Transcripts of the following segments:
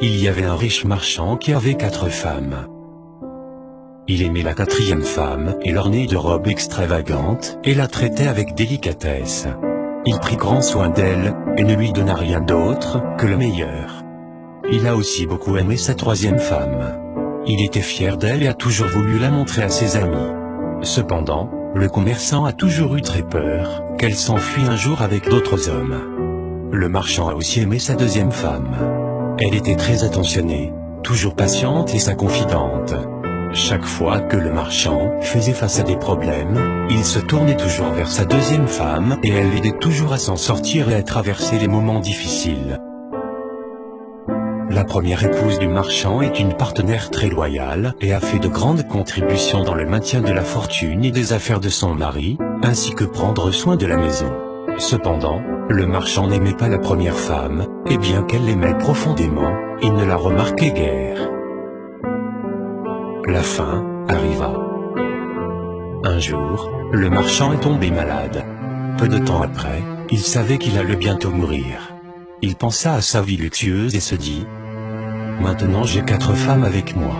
il y avait un riche marchand qui avait 4 femmes. Il aimait la 4e femme et l'ornait de robes extravagantes et la traitait avec délicatesse. Il prit grand soin d'elle et ne lui donna rien d'autre que le meilleur. Il a aussi beaucoup aimé sa 3e femme. Il était fier d'elle et a toujours voulu la montrer à ses amis. Cependant, le commerçant a toujours eu très peur qu'elle s'enfuit un jour avec d'autres hommes. Le marchand a aussi aimé sa 2e femme. Elle était très attentionnée, toujours patiente et sa confidente. Chaque fois que le marchand faisait face à des problèmes, il se tournait toujours vers sa 2e femme et elle l'aidait toujours à s'en sortir et à traverser les moments difficiles. La première épouse du marchand est une partenaire très loyale et a fait de grandes contributions dans le maintien de la fortune et des affaires de son mari, ainsi que prendre soin de la maison. Cependant, le marchand n'aimait pas la première femme, et bien qu'elle l'aimait profondément, il ne la remarquait guère. La fin arriva. Un jour, le marchand est tombé malade. Peu de temps après, il savait qu'il allait bientôt mourir. Il pensa à sa vie luxueuse et se dit : maintenant j'ai 4 femmes avec moi.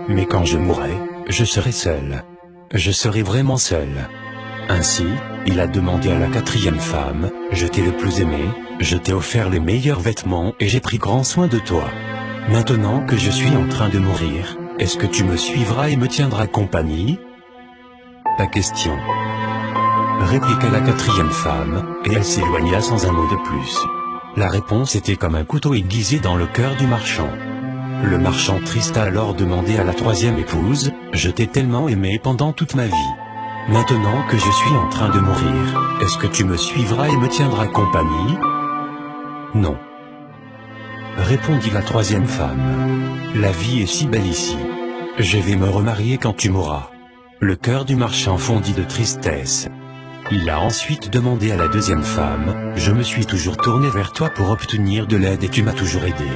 Mais quand je mourrai, je serai seul. Je serai vraiment seul. Ainsi, il a demandé à la 4e femme : je t'ai le plus aimé, je t'ai offert les meilleurs vêtements et j'ai pris grand soin de toi. Maintenant que je suis en train de mourir, est-ce que tu me suivras et me tiendras compagnie ? Ta question, répliqua la 4e femme, et elle s'éloigna sans un mot de plus. La réponse était comme un couteau aiguisé dans le cœur du marchand. Le marchand triste a alors demandé à la 3e épouse : je t'ai tellement aimé pendant toute ma vie. Maintenant que je suis en train de mourir, est-ce que tu me suivras et me tiendras compagnie ? Non, répondit la 3e femme. La vie est si belle ici. Je vais me remarier quand tu mourras. Le cœur du marchand fondit de tristesse. Il a ensuite demandé à la 2e femme : je me suis toujours tourné vers toi pour obtenir de l'aide et tu m'as toujours aidé.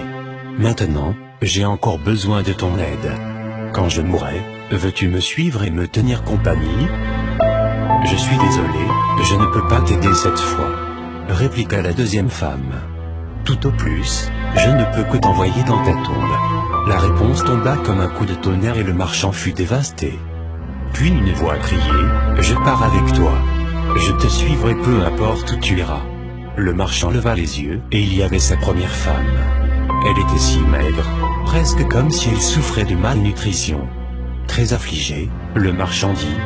Maintenant, j'ai encore besoin de ton aide. Quand je mourrai, veux-tu me suivre et me tenir compagnie ? Je suis désolé, je ne peux pas t'aider cette fois, répliqua la 2e femme. Tout au plus, je ne peux que t'envoyer dans ta tombe. La réponse tomba comme un coup de tonnerre et le marchand fut dévasté. Puis une voix criait : je pars avec toi. Je te suivrai peu importe où tu iras. Le marchand leva les yeux, et il y avait sa première femme. Elle était si maigre, presque comme si elle souffrait de malnutrition. Très affligé, le marchand dit :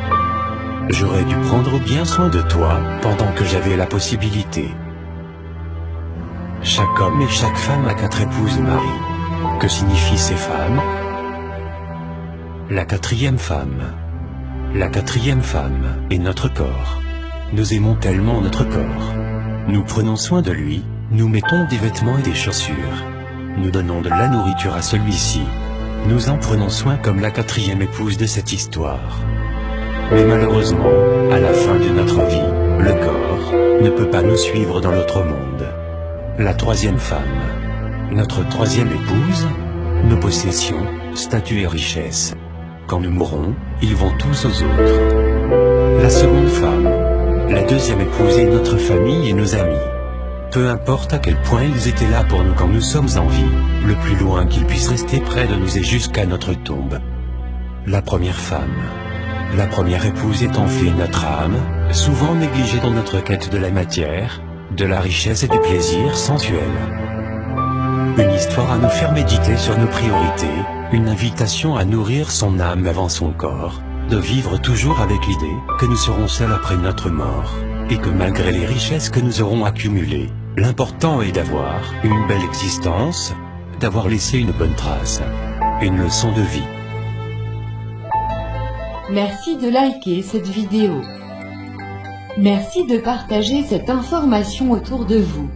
j'aurais dû prendre bien soin de toi, pendant que j'avais la possibilité. Chaque homme et chaque femme a 4 épouses maries. Que signifient ces femmes ? La 4e femme. La 4e femme est notre corps. Nous aimons tellement notre corps. Nous prenons soin de lui, nous mettons des vêtements et des chaussures. Nous donnons de la nourriture à celui-ci. Nous en prenons soin comme la 4e épouse de cette histoire. Mais malheureusement, à la fin de notre vie, le corps ne peut pas nous suivre dans l'autre monde. La 3e femme, notre 3e épouse, nos possessions, statut et richesses. Quand nous mourrons, ils vont tous aux autres. La 2e femme, la 2e épouse est notre famille et nos amis. Peu importe à quel point ils étaient là pour nous quand nous sommes en vie, le plus loin qu'ils puissent rester près de nous est jusqu'à notre tombe. La 1re femme, la 1re épouse est en fait notre âme, souvent négligée dans notre quête de la matière, de la richesse et du plaisir sensuel. Une histoire à nous faire méditer sur nos priorités, une invitation à nourrir son âme avant son corps, de vivre toujours avec l'idée que nous serons seuls après notre mort, et que malgré les richesses que nous aurons accumulées, l'important est d'avoir une belle existence, d'avoir laissé une bonne trace, une leçon de vie. Merci de liker cette vidéo. Merci de partager cette information autour de vous.